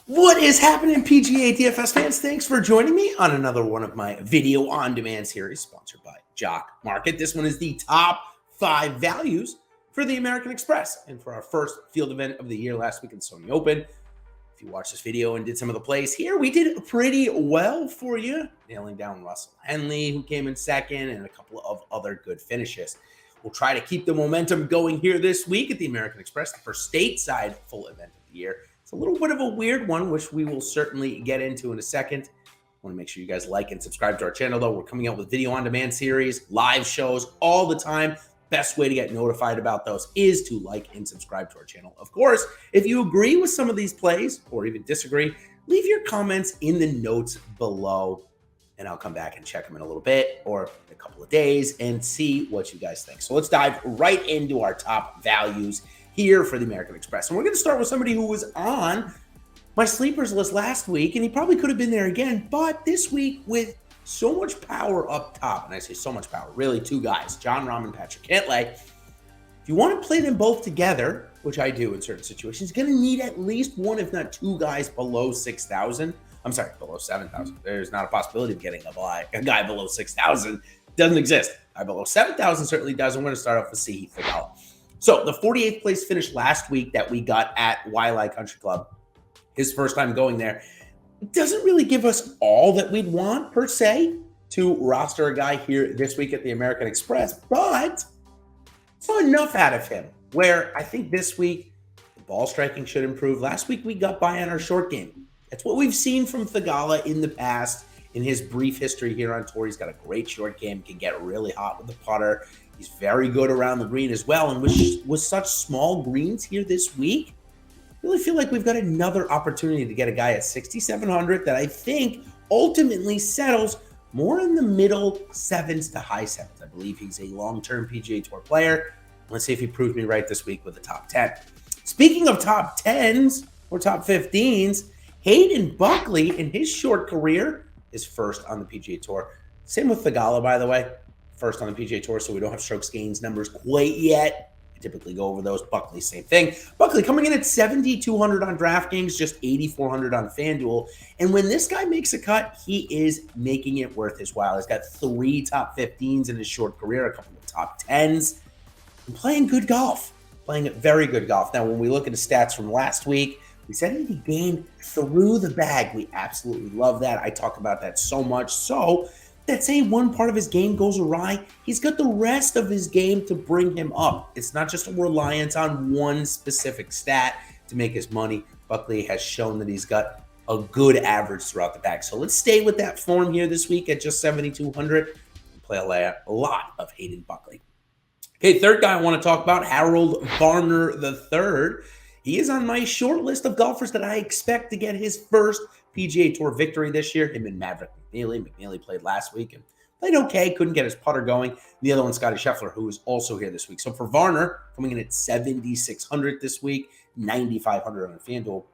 What is happening, PGA DFS fans? Thanks for joining me on another one of my video on demand series sponsored by Jock Market. This one is the top 5 values for the American Express and for our first field event of the year last week in Sony Open. If you watched this video and did some of the plays here, we did pretty well for you, nailing down Russell Henley, who came in second, and a couple of other good finishes. We'll try to keep the momentum going here this week at the American Express, the first stateside full event of the year. It's a little bit of a weird one, which we will certainly get into in a second. I want to make sure you guys like and subscribe to our channel, though. We're coming out with video on demand series, live shows all the time. Best way to get notified about those is to like and subscribe to our channel. Of course, if you agree with some of these plays or even disagree, leave your comments in the notes below, and I'll come back and check them in a little bit or a couple of days and see what you guys think. So let's dive right into our top values here for the American Express. And we're going to start with somebody who was on my sleepers list last week, and he probably could have been there again, but this week with so much power up top, and I say so much power, really two guys, Jon Rahm and Patrick Cantlay. If you want to play them both together, which I do in certain situations, you're going to need at least one, if not two guys below 6,000. I'm sorry, below 7,000. There's not a possibility of getting a guy below 6,000. Doesn't exist. A guy below 7,000 certainly does. I'm going to start off with Sahith Theegala. So the 48th place finish last week that we got at Wiley Country Club, his first time going there, doesn't really give us all that we'd want per se to roster a guy here this week at the American Express, but saw enough out of him where I think this week the ball striking should improve. Last week we got by on our short game. That's what we've seen from Theegala in the past. In his brief history here on tour, he's got a great short game, can get really hot with the putter. He's very good around the green as well. And with such small greens here this week, I really feel like we've got another opportunity to get a guy at 6,700 that I think ultimately settles more in the middle 7s to high 7s. I believe he's a long-term PGA Tour player. Let's see if he proves me right this week with the top 10. Speaking of top 10s or top 15s, Hayden Buckley in his short career is first on the PGA Tour. Same with Theegala, by the way. First on the PGA Tour, so we don't have strokes gains numbers quite yet. I typically go over those. Buckley, same thing. Buckley coming in at 7,200 on DraftKings, just 8,400 on FanDuel. And when this guy makes a cut, he is making it worth his while. He's got 3 top 15s in his short career, a couple of top 10s, and playing good golf. Playing very good golf. Now, when we look at the stats from last week, we said he gained through the bag. We absolutely love that. I talk about that so much. So let's say one part of his game goes awry, he's got the rest of his game to bring him up. It's not just a reliance on one specific stat to make his money. Buckley has shown that he's got a good average throughout the bag. So let's stay with that form here this week at just 7,200 and play a lot of Hayden Buckley. Okay, third guy I want to talk about, Varner III. He is on my short list of golfers that I expect to get his first PGA Tour victory this year. Him and Maverick McNealy. McNealy played last week and played okay. Couldn't get his putter going. The other one, Scotty Scheffler, who is also here this week. So for Varner, coming in at 7,600 this week, 9,500 on FanDuel.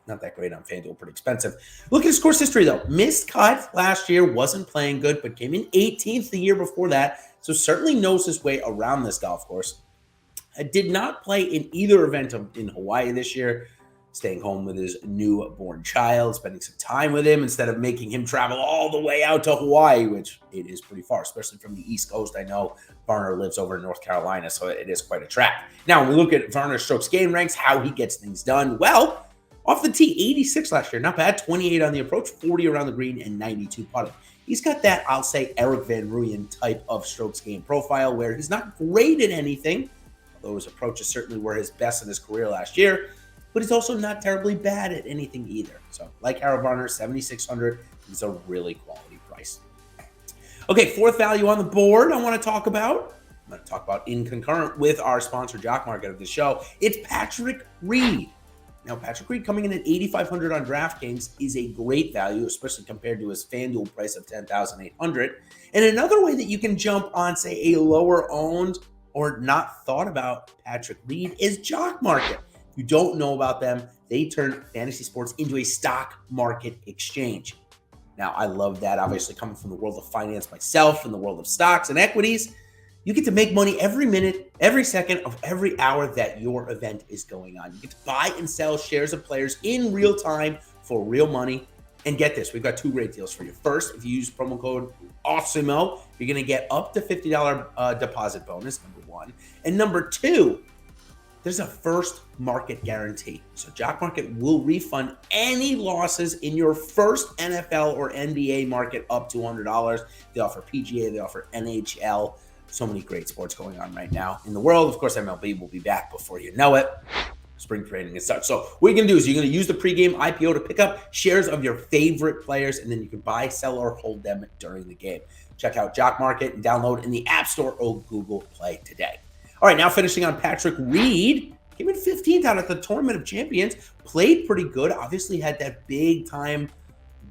Not that great on FanDuel, pretty expensive. Look at his course history, though. Missed cut last year, wasn't playing good, but came in 18th the year before that. So certainly knows his way around this golf course. I did not play in either event in Hawaii this year, staying home with his newborn child, spending some time with him instead of making him travel all the way out to Hawaii, which it is pretty far, especially from the East Coast. I know Varner lives over in North Carolina, so it is quite a trek. Now, when we look at Varner's strokes gain ranks, how he gets things done, well, off the tee, 86 last year, not bad, 28 on the approach, 40 around the green, and 92 putting. He's got that, I'll say, Eric Van Rooyen type of strokes gain profile where he's not great at anything, although his approaches certainly were his best in his career last year, but he's also not terribly bad at anything either. So like Harold Varner, 7,600 is a really quality price. Okay, fourth value on the board I want to talk about. I'm going to talk about in concurrent with our sponsor, Jock Market of the show. It's Patrick Reed. Now, Patrick Reed coming in at 8,500 on DraftKings is a great value, especially compared to his FanDuel price of 10,800. And another way that you can jump on, say, a lower owned or not thought about Patrick Reed is Jock Market. If you don't know about them, they turn fantasy sports into a stock market exchange. Now, I love that, obviously, coming from the world of finance myself, in the world of stocks and equities. You get to make money every minute, every second of every hour that your event is going on. You get to buy and sell shares of players in real time for real money. And get this, we've got 2 great deals for you. First, if you use promo code Awesemo, you're going to get up to $50 deposit bonus, number 1. And number 2, there's a first market guarantee. So Jock Market will refund any losses in your first NFL or NBA market up to $100. They offer PGA, they offer NHL. So many great sports going on right now in the world. Of course, MLB will be back before you know it. Spring training and such. So what you're going to do is you're going to use the pregame IPO to pick up shares of your favorite players, and then you can buy, sell, or hold them during the game. Check out Jock Market and download in the App Store or Google Play today. All right, now finishing on Patrick Reed. Came in 15th out at the Tournament of Champions. Played pretty good. Obviously had that big-time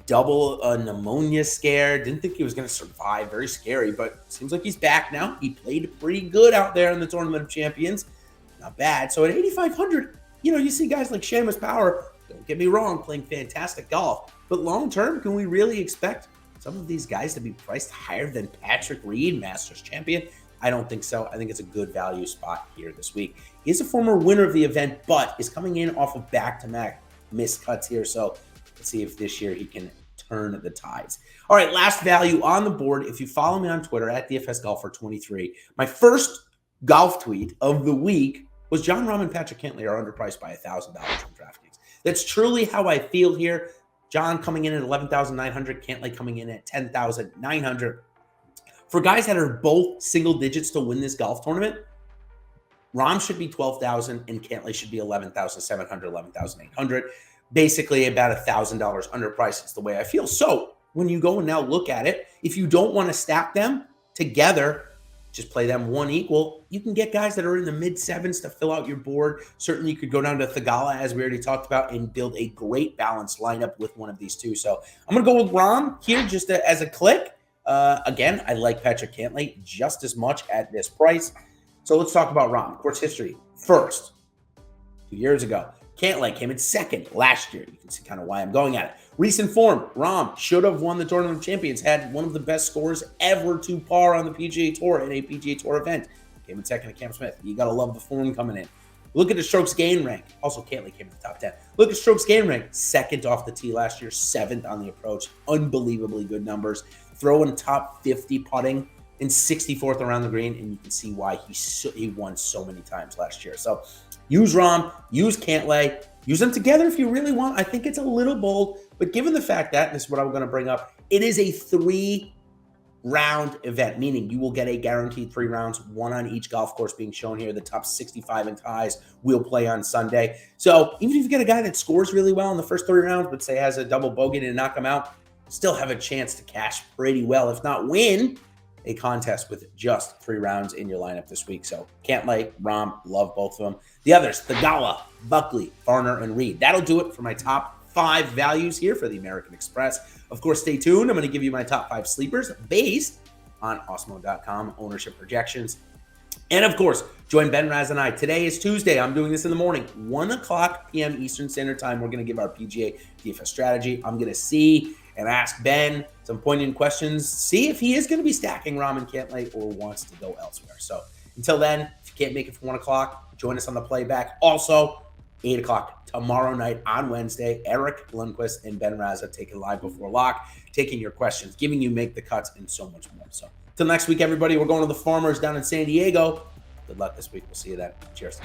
double pneumonia scare. Didn't think he was going to survive. Very scary, but seems like he's back now. He played pretty good out there in the Tournament of Champions. Not bad. So at 8,500, you see guys like Seamus Power, don't get me wrong, playing fantastic golf. But long-term, can we really expect some of these guys to be priced higher than Patrick Reed, Masters champion? I don't think so. I think it's a good value spot here this week. He is a former winner of the event, but is coming in off of back-to-back missed cuts here. So let's see if this year he can turn the tides. All right, last value on the board. If you follow me on Twitter at DFSGolfer23, my first golf tweet of the week was Jon Rahm and Patrick Cantlay are underpriced by $1,000 from DraftKings. That's truly how I feel here. John coming in at 11,900, Cantlay coming in at 10,900. For guys that are both single digits to win this golf tournament, Rahm should be 12,000 and Cantlay should be 11,700, 11,800. Basically about $1,000 underpriced. It's the way I feel. So when you go and now look at it, if you don't want to stack them together, just play them one equal, you can get guys that are in the mid-sevens to fill out your board. Certainly, you could go down to Theegala, as we already talked about, and build a great balanced lineup with one of these two. So I'm going to go with Rahm here just as a click. Again, I like Patrick Cantlay just as much at this price. So let's talk about Rahm. Course history. First, 2 years ago, Cantlay came in second last year. You can see kind of why I'm going at it. Recent form, Rahm should have won the Tournament of Champions, had one of the best scores ever to par on the PGA Tour in a PGA Tour event. Came in second to Cam Smith. You got to love the form coming in. Look at the strokes gain rank. Also, Cantlay came in the top 10. Look at strokes gain rank. Second off the tee last year, 7th on the approach. Unbelievably good numbers. Throwing top 50 putting and 64th around the green, and you can see why he won so many times last year. So use Rahm, use Cantlay, use them together if you really want. I think it's a little bold, but given the fact that, and this is what I'm going to bring up, it is a 3-round event, meaning you will get a guaranteed 3 rounds, 1 on each golf course being shown here. The top 65 in ties will play on Sunday. So even if you get a guy that scores really well in the first 3 rounds, but say has a double bogey to knock him out, still have a chance to cash pretty well, if not win a contest with just 3 rounds in your lineup this week. So Cantlay, Rahm, love both of them. The others, Theegala, Buckley, Varner, and Reed. That'll do it for my top 5 values here for the American Express. Of course, stay tuned. I'm going to give you my top 5 sleepers based on Awesemo.com ownership projections. And of course, join Ben Raz and I. Today is Tuesday. I'm doing this in the morning, 1 o'clock p.m. Eastern Standard Time. We're going to give our PGA DFS strategy. I'm going to see and ask Ben some poignant questions, see if he is going to be stacking Rahm and Cantlay or wants to go elsewhere. So until then, if you can't make it for 1 o'clock, join us on the playback. Also, 8 o'clock tomorrow night on Wednesday, Eric Lundquist and Ben Raza taking live before lock, taking your questions, giving you make the cuts, and so much more. So until next week, everybody, we're going to the Farmers down in San Diego. Good luck this week. We'll see you then. Cheers.